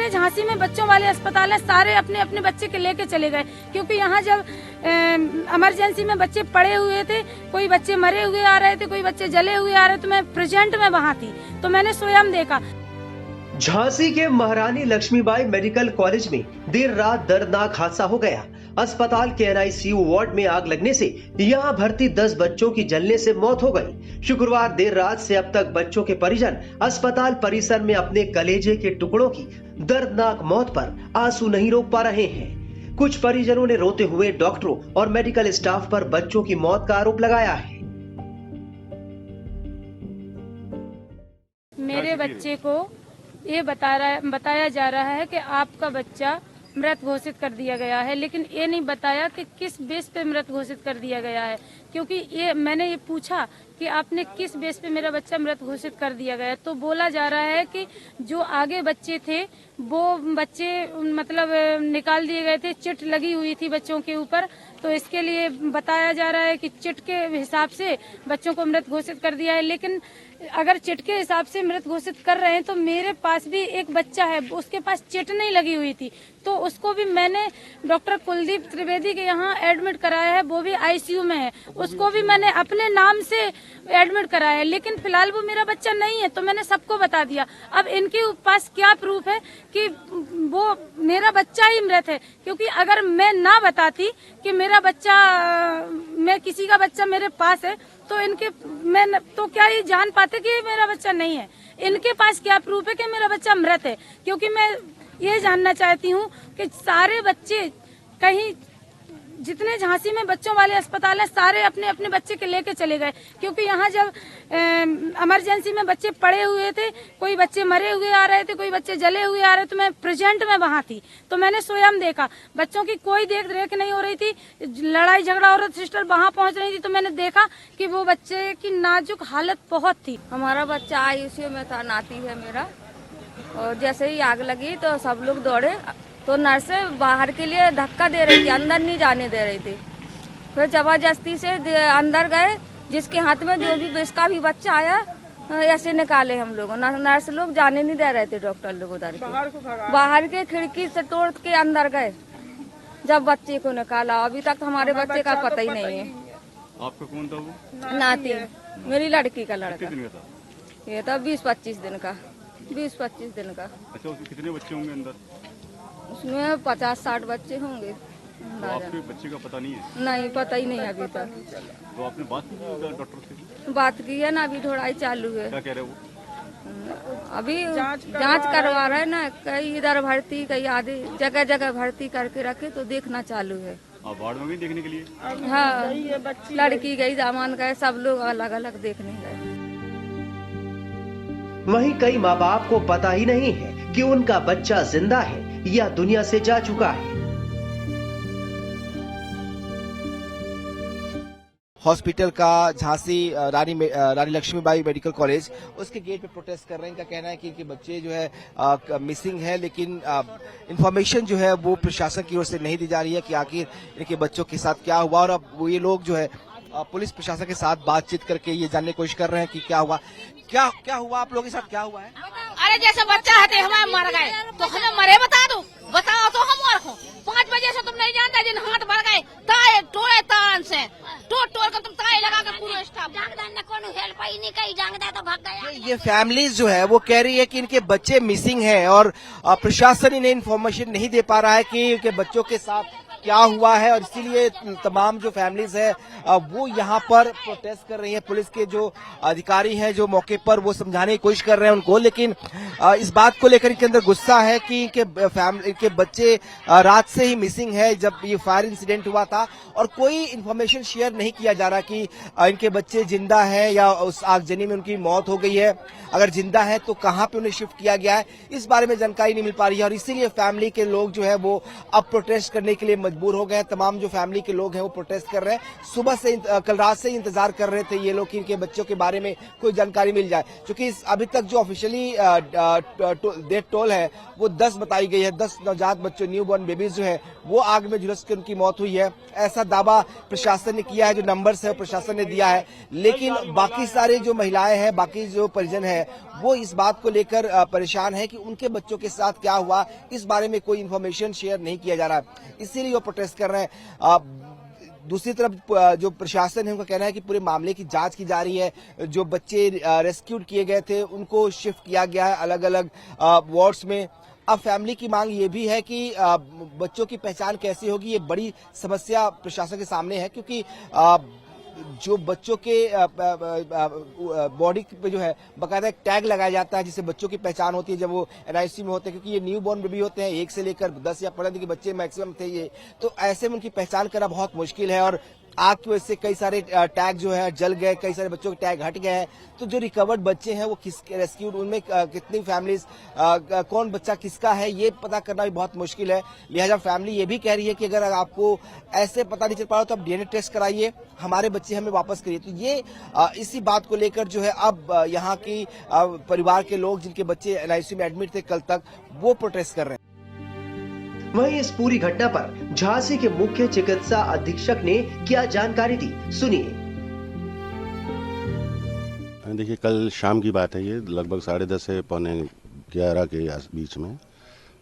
जितने झांसी में बच्चों वाले अस्पताल है सारे अपने अपने बच्चे के लेके चले गए, क्योंकि यहाँ जब इमरजेंसी में बच्चे पड़े हुए थे, कोई बच्चे मरे हुए आ रहे थे, कोई बच्चे जले हुए आ रहे थे, तो मैं प्रेजेंट में वहाँ थी तो मैंने स्वयं देखा। झांसी के महारानी लक्ष्मीबाई मेडिकल कॉलेज में देर रात दर्दनाक हादसा हो गया। अस्पताल के NICU वार्ड में आग लगने से यहां भर्ती 10 बच्चों की जलने से मौत हो गई। शुक्रवार देर रात से अब तक बच्चों के परिजन अस्पताल परिसर में अपने कलेजे के टुकड़ों की दर्दनाक मौत पर आंसू नहीं रोक पा रहे हैं। कुछ परिजनों ने रोते हुए डॉक्टरों और मेडिकल स्टाफ पर बच्चों की मौत का आरोप लगाया है। मेरे बच्चे को ये बताया जा रहा है कि आपका बच्चा मृत घोषित कर दिया गया है, लेकिन ये नहीं बताया कि किस बेस पे मृत घोषित कर दिया गया है। क्योंकि मैंने ये पूछा कि आपने किस बेस पे मेरा बच्चा मृत घोषित कर दिया गया, तो बोला जा रहा है कि जो आगे बच्चे थे वो बच्चे मतलब निकाल दिए गए थे, चिट लगी हुई थी बच्चों के ऊपर, तो इसके लिए बताया जा रहा है कि चिट के हिसाब से बच्चों को मृत घोषित कर दिया है। लेकिन अगर चिट के हिसाब से मृत घोषित कर रहे हैं तो मेरे पास भी एक बच्चा है, उसके पास चिट नहीं लगी हुई थी, तो उसको भी मैंने डॉक्टर कुलदीप त्रिवेदी के यहाँ एडमिट कराया है, वो भी ICU में है, उसको भी मैंने अपने नाम से एडमिट कराया है, लेकिन फिलहाल वो मेरा बच्चा नहीं है, तो मैंने सबको बता दिया। अब इनके पास क्या प्रूफ है कि वो मेरा बच्चा ही मृत है? क्योंकि अगर मैं ना बताती कि मेरा बच्चा, मैं किसी का बच्चा मेरे पास है, तो मैं तो क्या ये जान पाते कि मेरा बच्चा नहीं है? इनके पास क्या प्रूफ है कि मेरा बच्चा मृत है? क्योंकि मैं ये जानना चाहती हूँ कि सारे बच्चे कहीं जितने झांसी में बच्चों वाले अस्पताल है सारे अपने अपने बच्चे के लेके चले गए, क्योंकि यहाँ जब इमरजेंसी में बच्चे पड़े हुए थे, कोई बच्चे मरे हुए आ रहे थे, कोई बच्चे जले हुए आ रहे थे, तो मैं प्रेजेंट में वहाँ थी तो मैंने स्वयं देखा। बच्चों की कोई देख रेख नहीं हो रही थी, लड़ाई झगड़ा हो रहा, सिस्टर वहाँ पहुँच रही थी, तो मैंने देखा कि वो बच्चे की नाजुक हालत बहुत थी। हमारा बच्चा ICU में था, नाती है मेरा, और जैसे ही आग लगी तो सब लोग दौड़े, तो नर्स बाहर के लिए धक्का दे रही थी, अंदर नहीं जाने दे रही थी। फिर जबरदस्ती से अंदर गए, जिसके हाथ में जो भी जिसका भी बच्चा आया ऐसे निकाले हम लोग। नर्स लोग जाने नहीं दे रहे थे, डॉक्टर लोग उधर बाहर के खिड़की से तोड़ के अंदर गए जब बच्चे को निकाला। अभी तक हमारे बच्चे का पता ही नहीं है। आपका कौन था वो? नाती, मेरी लड़की का लड़का। कितने दिन का था? ये था 20-25 दिन का। 20-25 दिन का। अच्छा, उसमें कितने बच्चे होंगे अंदर? उसमें 50-60 बच्चे होंगे। तो आपके बच्चे का पता नहीं है? नहीं, पता ही नहीं अभी तक। तो आपने बात की डॉक्टर से? बात की है ना, अभी ढोड़ाई चालू है। क्या कह रहे हैं वो? अभी जांच करवा रहे हैं ना, कई इधर भर्ती, कई आधे जगह जगह भर्ती करके रखे, तो देखना चालू है। आप वार्ड में भी देखने के लिए? हाँ, लड़की गई, दामान गए, सब लोग अलग अलग देखने गए। वहीं कई माँ बाप को पता ही नहीं है कि उनका बच्चा जिंदा है या दुनिया से जा चुका है। हॉस्पिटल का झांसी रानी लक्ष्मीबाई मेडिकल कॉलेज, उसके गेट पे प्रोटेस्ट कर रहे हैं। इनका कहना है कि इनके बच्चे जो है मिसिंग है, लेकिन इंफॉर्मेशन जो है वो प्रशासन की ओर से नहीं दी जा रही है कि आखिर इनके बच्चों के साथ क्या हुआ। और अब ये लोग जो है पुलिस प्रशासन के साथ बातचीत करके ये जानने की कोशिश कर रहे हैं कि क्या हुआ। क्या हुआ आप लोगों के साथ, क्या हुआ है? अरे जैसे बच्चा है हमारे मर गए तो हमें मरे बता दो, बताओ तो हम और 5 बजे से तुम नहीं जानते, जिन हाथ भर गए ताए टोड़े तान से टोड़ कर तुम ताए लगा कर पूरे स्टाफ हेल्प ही नहीं कही जांगदा तो भाग गया। ये फैमिलीज जो है वो कह रही है कि इनके बच्चे मिसिंग हैं और प्रशासन इन्हें इन्फॉर्मेशन नहीं दे पा रहा है कि इनके बच्चों के साथ क्या हुआ है, और इसीलिए तमाम जो फैमिलीज है वो यहाँ पर प्रोटेस्ट कर रही है। पुलिस के जो अधिकारी हैं जो मौके पर वो समझाने की कोशिश कर रहे हैं उनको, लेकिन इस बात को लेकर इनके अंदर गुस्सा है कि इनके बच्चे रात से ही मिसिंग है जब ये फायर इंसिडेंट हुआ था, और कोई इन्फॉर्मेशन शेयर नहीं किया जा रहा कि इनके बच्चे जिंदा है या उस आगजनी में उनकी मौत हो गई है। अगर जिंदा है तो कहाँ पे उन्हें शिफ्ट किया गया है, इस बारे में जानकारी नहीं मिल पा रही है, और इसीलिए फैमिली के लोग जो है वो अब प्रोटेस्ट करने के लिए मजबूर हो गए हैं। तमाम जो फैमिली के लोग हैं वो प्रोटेस्ट कर रहे हैं। सुबह से कल रात से इंतजार कर रहे थे ये लोग कि इनके बच्चों के बारे में कोई जानकारी मिल जाए, क्योंकि अभी तक जो ऑफिशियली डेथ टोल है वो 10 बताई गई है। 10 नवजात बच्चों, न्यू बॉर्न बेबीज जो है वो आग में झुलस के उनकी मौत हुई है, ऐसा दावा प्रशासन ने किया है। जो नंबर्स है प्रशासन ने दिया है, लेकिन बाकी सारे जो महिलाएं हैं, बाकी जो परिजन है, वो इस बात को लेकर परेशान है कि उनके बच्चों के साथ क्या हुआ, इस बारे में कोई इन्फॉर्मेशन शेयर नहीं किया जा रहा है, इसीलिए वो प्रोटेस्ट कर रहे हैं। दूसरी तरफ जो प्रशासन है उनका कहना है कि पूरे मामले की जांच की जा रही है। जो बच्चे रेस्क्यूड किए गए थे उनको शिफ्ट किया गया है अलग अलग वार्ड्स में। अब फैमिली की मांग ये भी है कि बच्चों की पहचान कैसे होगी, ये बड़ी समस्या प्रशासन के सामने है, क्योंकि जो बच्चों के बॉडी पे जो है बाकायदा एक टैग लगाया जाता है जिससे बच्चों की पहचान होती है जब वो एनआईसी में होते हैं, क्योंकि ये न्यू बॉर्न बेबी होते हैं, 1 से लेकर 10 या 15 दिन के बच्चे मैक्सिमम थे ये, तो ऐसे में उनकी पहचान करना बहुत मुश्किल है। और आग की वजह से कई सारे टैग जो है जल गए, कई सारे बच्चों के टैग हट गए हैं। तो जो रिकवर्ड बच्चे हैं वो किस रेस्क्यूड, उनमें कितनी फैमिलीज, कौन बच्चा किसका है, ये पता करना भी बहुत मुश्किल है। लिहाजा फैमिली ये भी कह रही है कि अगर आपको ऐसे पता नहीं चल पा रहा तो आप डीएनए टेस्ट कराइए, हमारे बच्चे हमें वापस करिए। तो ये इसी बात को लेकर जो है अब यहाँ की परिवार के लोग जिनके बच्चे एनआईसी में एडमिट थे कल तक, वो प्रोटेस्ट कर रहे हैं। वहीं इस पूरी घटना पर झांसी के मुख्य चिकित्सा अधीक्षक ने क्या जानकारी दी, सुनिए। देखिए, कल शाम की बात है, ये लगभग 10:30 से 11:15 के बीच में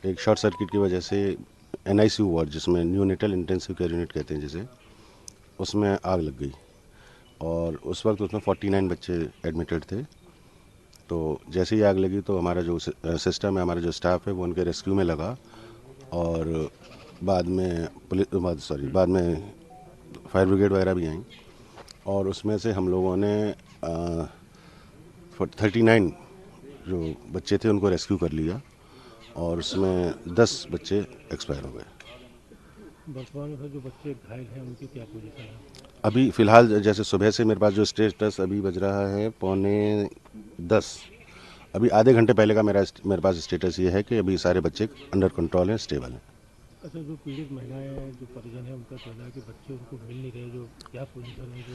एक शॉर्ट सर्किट की वजह से एनआईसीयू वार्ड, जिसमें न्यूनेटल इंटेंसिव केयर यूनिट कहते हैं जिसे, उसमें आग लग गई। और उस वक्त उसमें 49 बच्चे एडमिटेड थे। तो जैसे ही आग लगी तो हमारा जो सिस्टम है, हमारा जो स्टाफ है, वो उनके रेस्क्यू में लगा। और बाद में फायर ब्रिगेड वगैरह भी आई, और उसमें से हम लोगों ने 39 जो बच्चे थे उनको रेस्क्यू कर लिया, और उसमें 10 बच्चे एक्सपायर हो गए। वर्तमान में जो बच्चे घायल हैं उनकी क्या पोजीशन है? अभी फ़िलहाल जैसे सुबह से मेरे पास जो स्टेटस अभी बज रहा है 9:45, अभी आधे घंटे पहले का मेरे पास स्टेटस ये है कि अभी सारे बच्चे अंडर कंट्रोल हैं, स्टेबल हैं। अच्छा, जो पीड़ित महिलाएं, जो परिजन है, उनका कहना है कि बच्चे उनको मिल नहीं रहे, जो क्या पोजीशन है? जो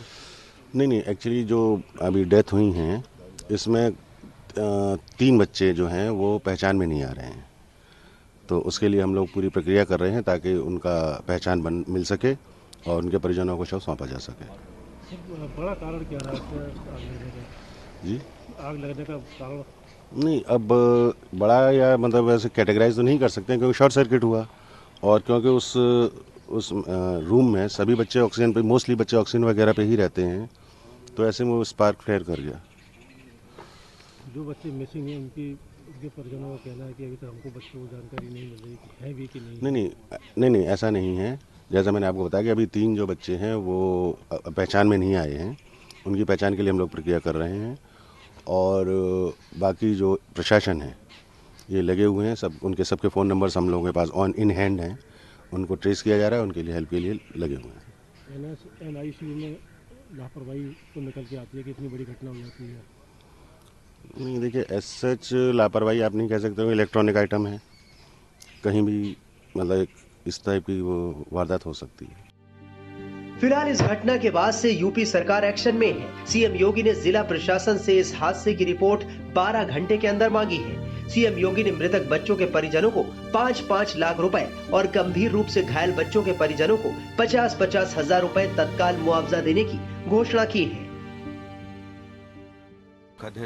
नहीं, एक्चुअली जो अभी डेथ हुई हैं इसमें 3 बच्चे जो हैं वो पहचान में नहीं आ रहे हैं। तो उसके लिए हम लोग पूरी प्रक्रिया कर रहे हैं ताकि उनका पहचान मिल सके और उनके परिजनों को शव सौंपा जा सके। बड़ा कारण क्या रहा है आग लगने का? जी, आग लगने का कारण नहीं, अब बड़ा या मतलब वैसे कैटेगराइज तो नहीं कर सकते हैं, क्योंकि शॉर्ट सर्किट हुआ, और क्योंकि उस रूम में सभी बच्चे ऑक्सीजन पे, मोस्टली बच्चे ऑक्सीजन वगैरह पे ही रहते हैं, तो ऐसे में वो स्पार्क फ्लेयर कर गया। जो बच्चे मिसिंग हैं उनके परिजनों का कहना है कि अभी तक हमको बच्चों को जानकारी नहीं मिल रही कि है भी कि नहीं। नहीं, ऐसा नहीं है। जैसा मैंने आपको बताया कि अभी 3 जो बच्चे हैं वो पहचान में नहीं आए हैं, उनकी पहचान के लिए हम लोग प्रक्रिया कर रहे हैं। और बाकी जो प्रशासन है ये लगे हुए हैं, सब उनके सबके फ़ोन नंबर्स हम लोगों के पास इन हैंड हैं, उनको ट्रेस किया जा रहा है, उनके लिए हेल्प के लिए लगे हुए हैं। एनआईसीयू में लापरवाही तो निकल के आती है कि इतनी बड़ी घटना हो जाती है? नहीं, देखिए, एज सच लापरवाही आप नहीं कह सकते हो, इलेक्ट्रॉनिक आइटम है, कहीं भी मतलब इस टाइप की वो वारदात हो सकती है। फिलहाल इस घटना के बाद से यूपी सरकार एक्शन में है। सीएम योगी ने जिला प्रशासन से इस हादसे की रिपोर्ट 12 घंटे के अंदर मांगी है। सीएम योगी ने मृतक बच्चों के परिजनों को 5-5 लाख रुपए और गंभीर रूप से घायल बच्चों के परिजनों को 50-50 हजार रुपए तत्काल मुआवजा देने की घोषणा की है।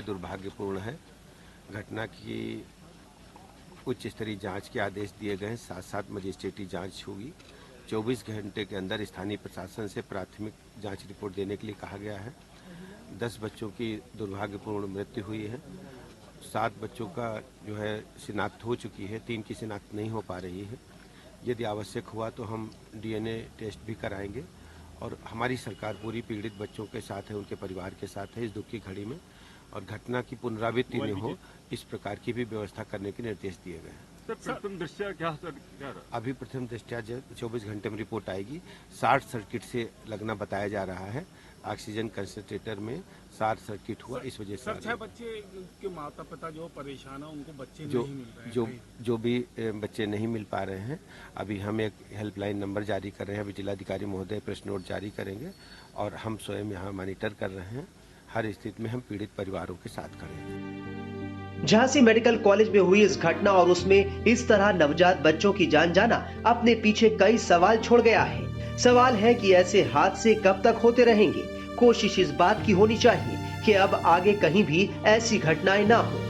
दुर्भाग्यपूर्ण है। घटना की उच्च स्तरीय जांच के आदेश दिए गए हैं, साथ मजिस्ट्रेटी जांच होगी। 24 घंटे के अंदर स्थानीय प्रशासन से प्राथमिक जांच रिपोर्ट देने के लिए कहा गया है। 10 बच्चों की दुर्भाग्यपूर्ण मृत्यु हुई है। 7 बच्चों का जो है शिनाख्त हो चुकी है, 3 की शिनाख्त नहीं हो पा रही है। यदि आवश्यक हुआ तो हम डीएनए टेस्ट भी कराएंगे, और हमारी सरकार पूरी पीड़ित बच्चों के साथ है, उनके परिवार के साथ है इस दुख की घड़ी में, और घटना की पुनरावृत्ति न हो इस प्रकार की भी व्यवस्था करने के निर्देश दिए गए हैं। प्रथम दृष्टया क्या अभी प्रथम दृष्टया 24 घंटे में रिपोर्ट आएगी। शॉर्ट सर्किट से लगना बताया जा रहा है। ऑक्सीजन कंसंट्रेटर में शॉर्ट सर्किट हुआ, इस वजह से सर 6 बच्चे के माता पिता जो परेशान है उनको बच्चे जो नहीं मिल रहे हैं जो जो भी बच्चे नहीं मिल पा रहे हैं, अभी हम एक हेल्पलाइन नंबर जारी कर रहे हैं। अभी जिलाधिकारी महोदय प्रेस नोट जारी करेंगे और हम स्वयं यहाँ मॉनिटर कर रहे हैं। हर स्थिति में हम पीड़ित परिवारों के साथ खड़े हैं। झांसी मेडिकल कॉलेज में हुई इस घटना और उसमें इस तरह नवजात बच्चों की जान जाना अपने पीछे कई सवाल छोड़ गया है। सवाल है कि ऐसे हादसे कब तक होते रहेंगे। कोशिश इस बात की होनी चाहिए कि अब आगे कहीं भी ऐसी घटनाएं ना हो।